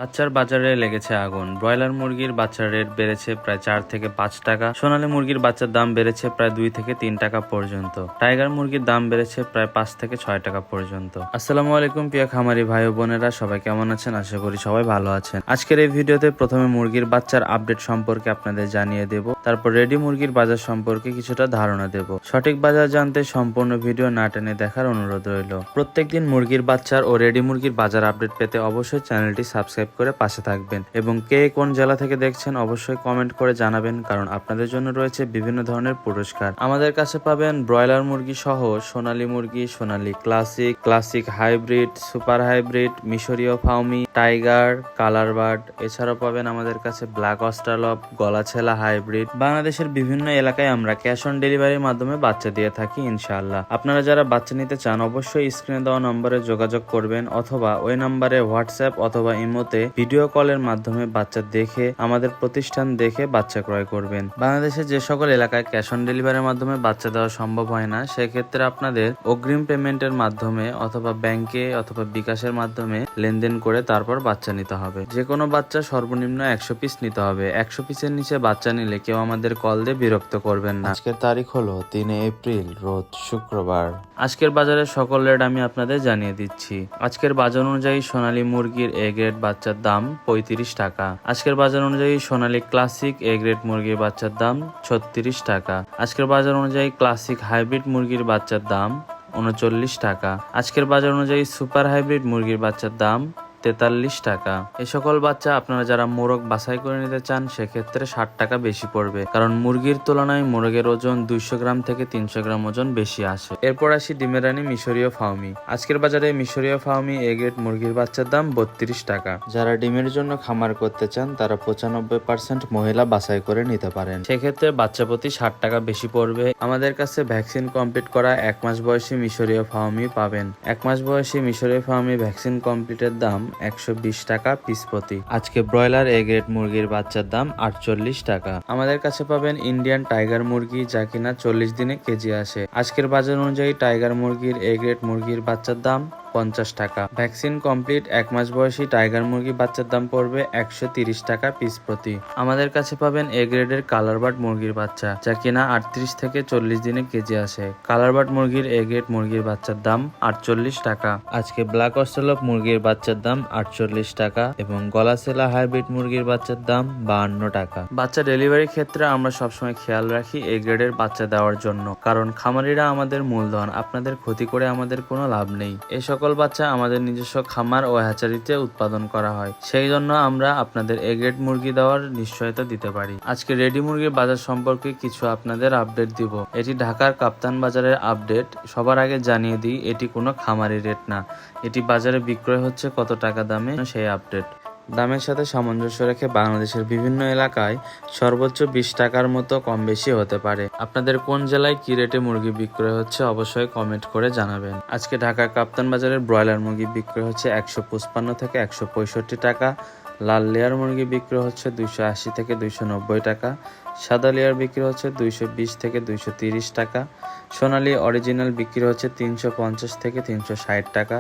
বাচ্চার বাজারে লেগেছে আগুন। ব্রয়লার মুরগির বাচ্চার রেট বেড়েছে প্রায় 4 থেকে 5 টাকা। সোনালী মুরগির বাচ্চার দাম বেড়েছে প্রায় 2 থেকে 3 টাকা পর্যন্ত। টাইগার মুরগির দাম বেড়েছে প্রায় 5 থেকে 6 টাকা পর্যন্ত। আসসালামু আলাইকুম প্রিয় খামারি ভাই ও বোনেরা, সবাই কেমন আছেন? আশা করি সবাই ভালো আছেন। আজকের এই ভিডিওতে প্রথমে মুরগির বাচ্চার আপডেট সম্পর্কে আপনাদের জানিয়ে দেব, তারপর রেডি মুরগির বাজার সম্পর্কে কিছুটা ধারণা দেব। সঠিক বাজার জানতে সম্পূর্ণ ভিডিও না টেনে দেখার অনুরোধ রইল। প্রত্যেকদিন মুরগির বাচ্চার ও রেডি মুরগির বাজার আপডেট পেতে অবশ্যই চ্যানেলটি সাবস্ক্রাইব করে পাশে থাকবেন এবং কে কোন জেলা থেকে দেখছেন অবশ্যই কমেন্ট করে জানাবেন, কারণ আপনাদের জন্য রয়েছে বিভিন্ন ধরনের পুরস্কার। আমাদের কাছে পাবেন ব্রয়লার মুরগি সহ সোনালী মুরগি, Sonali classic, classic hybrid, super hybrid, মিশরীয় ফাউমি, টাইগার, কালার বার্ড। এছাড়াও পাবেন আমাদের কাছে ব্ল্যাক অস্ট্রালপ, গলাছেলা হাইব্রিড। বাংলাদেশের বিভিন্ন এলাকায় আমরা ক্যাশ অন ডেলিভারির মাধ্যমে বাচ্চা দিয়ে থাকি ইনশাআল্লাহ। আপনারা যারা বাচ্চা নিতে চান অবশ্যই স্ক্রিনে দেওয়া নম্বরে যোগাযোগ করবেন, অথবা ওই নম্বরে হোয়াটসঅ্যাপ অথবা ইমোতে ভিডিও কলের মাধ্যমে বাচ্চা দেখে আমাদের প্রতিষ্ঠান দেখে বাচ্চা ক্রয় করবেন। বাংলাদেশের যে সকল এলাকায় ক্যাশ অন ডেলিভারির মাধ্যমে বাচ্চা দেওয়া সম্ভব হয় না, সেক্ষেত্রে আপনাদের অগ্রিম পেমেন্টের মাধ্যমে অথবা ব্যাংকে অথবা বিকাশের মাধ্যমে লেনদেন করে তারপর বাচ্চা নিতে হবে। যে কোনো বাচ্চা সর্বনিম্ন 100 পিস নিতে হবে। 100 পিসের নিচে বাচ্চা নিলে কেউ আমাদের কল দিয়ে বিরক্ত করবেন না। আজকের তারিখ হলো 3 এপ্রিল, রোজ শুক্রবার। আজকের বাজারের সকল রেট আমি আপনাদের জানিয়ে দিচ্ছি। আজকের বাজার অনুযায়ী সোনালী মুরগির এ গ্রেড বাচ্চার দাম 35 টাকা। আজকের বাজার অনুযায়ী সোনালী ক্লাসিক এ গ্রেড মুরগির বাচ্চার দাম 36 টাকা। আজকের বাজার অনুযায়ী ক্লাসিক হাইব্রিড মুরগির বাচ্চার দাম 39 টাকা। আজকের বাজার অনুযায়ী সুপার হাইব্রিড মুরগির বাচ্চার দাম 43 টাকা। এই সকল বাচ্চা আপনারা যারা মোরগ বাছাই করে নিতে চান সেক্ষেত্রে 60 টাকা বেশি পড়বে, কারণ মুরগির তুলনায় মোরগের ওজন 200 গ্রাম থেকে 300 গ্রাম ওজন বেশি আসে। এরপর আসি ডিমের রানী মিশরীয় ফাউমি। আজকের বাজারে মিশরীয় ফাউমি এ গ্রেড মুরগির বাচ্চার দাম 32 টাকা। যারা ডিমের জন্য খামার করতে চান তারা 95% মহিলা বাছাই করে নিতে পারেন, সেক্ষেত্রে বাচ্চা প্রতি 60 টাকা বেশি পড়বে। আমাদের কাছে ভ্যাকসিন কমপ্লিট করা 1 মাস বয়সী মিশরীয় ফাউমি পাবেন। 1 মাস বয়সী মিশরীয় ফাউমি ভ্যাকসিন কমপ্লিটের দাম 120 টাকা পিস প্রতি। আজকে ব্রয়লার এ গ্রেড মুরগির বাচ্চার দাম 48 টাকা। আমাদের কাছে পাবেন ইন্ডিয়ান টাইগার মুরগি, যা কিনা 40 দিনে কেজি আসে। আজকের বাজার অনুযায়ী টাইগার মুরগির এ গ্রেড মুরগির বাচ্চার দাম 50 টাকা। ভ্যাকসিন কমপ্লিট 1 মাস বয়সী টাইগার মুরগি বাচ্চার দাম পড়বে 130 টাকা পিস প্রতি। আমাদের কাছে পাবেন এ গ্রেডের কালার বার্ড মুরগির বাচ্চা, যা কিনা 38 থেকে 40 দিনে কেজি আসে। কালার বার্ড মুরগির এ গ্রেড মুরগির বাচ্চার দাম 48 টাকা। আজকে ব্ল্যাক অস্ট্রালপ মুরগির বাচ্চার দাম 48 টাকা এবং গলাছেলা হাইব্রিড মুরগির বাচ্চার দাম 52 টাকা। বাচ্চা ডেলিভারির ক্ষেত্রে আমরা সবসময় খেয়াল রাখি এ গ্রেডের বাচ্চা দেওয়ার জন্য, কারণ খামারিরা আমাদের মূলধন, আপনাদের ক্ষতি করে আমাদের কোনো লাভ নেই। এই সকল বাচ্চা আমাদের নিজস্ব খামার ও হ্যাচারিতে উৎপাদন করা হয়, সেই জন্য আমরা আপনাদের এ গ্রেড মুরগি দেওয়ার নিশ্চয়তা দিতে পারি। আজকে রেডি মুরগির বাজার সম্পর্কে কিছু আপনাদের আপডেট দিব। এটি ঢাকার কাপ্তান বাজারের আপডেট। সবার আগে জানিয়ে দিই, এটি কোনো খামারি রেট না, এটি বাজারে বিক্রয় হচ্ছে কত টাকা দামে সেই আপডেট। দামের সাথে সামঞ্জস্য রেখে বাংলাদেশের বিভিন্ন এলাকায় সর্বোচ্চ 20 টাকার মতো কম বেশি হতে পারে। আপনাদের কোন জেলায় কি রেটে মুরগি বিক্রয় হচ্ছে অবশ্যই কমেন্ট করে জানাবেন। আজকে ঢাকার কাপ্তান বাজারের ব্রয়লার মুরগি বিক্রয় হচ্ছে 155 থেকে 165 টাকা। লাল লেয়ার মুরগি বিক্রয় হচ্ছে 280 থেকে 290 টাকা। সাদা লেয়ার বিক্রি হচ্ছে 220 থেকে 230 টাকা। সোনালী অরিজিনাল বিক্রি হচ্ছে 350 থেকে 360 টাকা।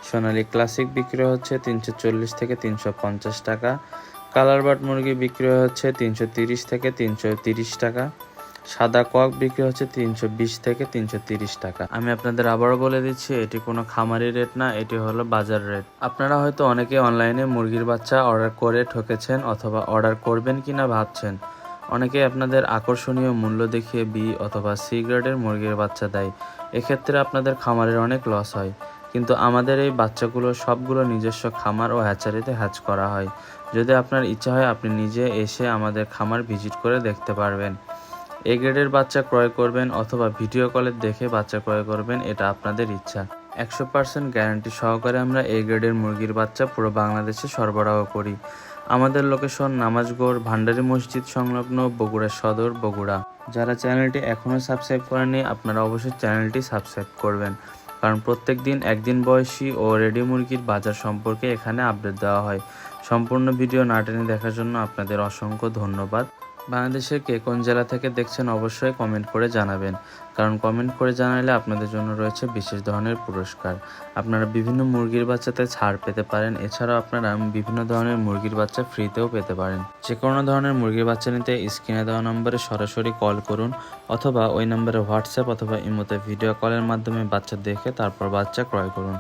সোনালী ক্লাসিক বিক্রি হচ্ছে 340 থেকে 350 টাকা। কালার বার্ড মুরগি বিক্রি হচ্ছে 330 থেকে 330 টাকা। সাদা কক বিক্রি হচ্ছে 320 থেকে 330 টাকা। আমি আপনাদের আবারও বলে দিচ্ছি, এটি কোনো খামারি রেট না, এটি হলো বাজার রেট। আপনারা হয়তো অনেকে অনলাইনে মুরগির বাচ্চা অর্ডার করে ঠকেছেন অথবা অর্ডার করবেন কিনা ভাবছেন। অনেকে আপনাদের আকর্ষণীয় মূল্য দেখিয়ে বি অথবা সি গ্রেডের মুরগির বাচ্চা দেয়। এক্ষেত্রে আপনাদের খামারের অনেক লস হয়, কিন্তু আমাদের এই বাচ্চাগুলো সবগুলো নিজস্ব খামার ও হ্যাচারিতে হ্যাচ করা হয়। যদি আপনার ইচ্ছা হয় আপনি নিজে এসে আমাদের খামার ভিজিট করে দেখতে পারবেন। এ গ্রেডের বাচ্চা ক্রয় করবেন অথবা ভিডিও কলে দেখে বাচ্চা ক্রয় করবেন, এটা আপনাদের ইচ্ছা। 100% গ্যারান্টি সহকারে আমরা এ গ্রেডের মুরগির বাচ্চা পুরো বাংলাদেশে সরবরাহ করি। আমাদের লোকেশন নামাজগড় ভান্ডারী মসজিদ সংলগ্ন, বগুড়া সদর, বগুড়া। যারা চ্যানেলটি এখনও সাবস্ক্রাইব করেনি আপনারা অবশ্যই চ্যানেলটি সাবস্ক্রাইব করবেন, কারণ প্রত্যেক দিন একদিন বয়সী ও রেডি মুরগির বাজার সম্পর্কে এখানে আপডেট দেওয়া হয়। সম্পূর্ণ ভিডিও না টেনে দেখার জন্য আপনাদের অসংখ্য ধন্যবাদ। বাংলাদেশের কে কোন জেলা থেকে দেখছেন অবশ্যই কমেন্ট করে জানাবেন, কারণ কমেন্ট করে জানালে আপনাদের জন্য রয়েছে বিশেষ ধরনের পুরস্কার। আপনারা বিভিন্ন মুরগির বাচ্চাতে ছাড় পেতে পারেন, এছাড়াও আপনারা বিভিন্ন ধরনের মুরগির বাচ্চা ফ্রিতেও পেতে পারেন। যে কোনো ধরনের মুরগির বাচ্চা নিতে স্ক্রিনে দেওয়া নম্বরে সরাসরি কল করুন, অথবা ওই নম্বরে হোয়াটসঅ্যাপ অথবা ইমোতে ভিডিও কলের মাধ্যমে বাচ্চা দেখে তারপর বাচ্চা ক্রয় করুন।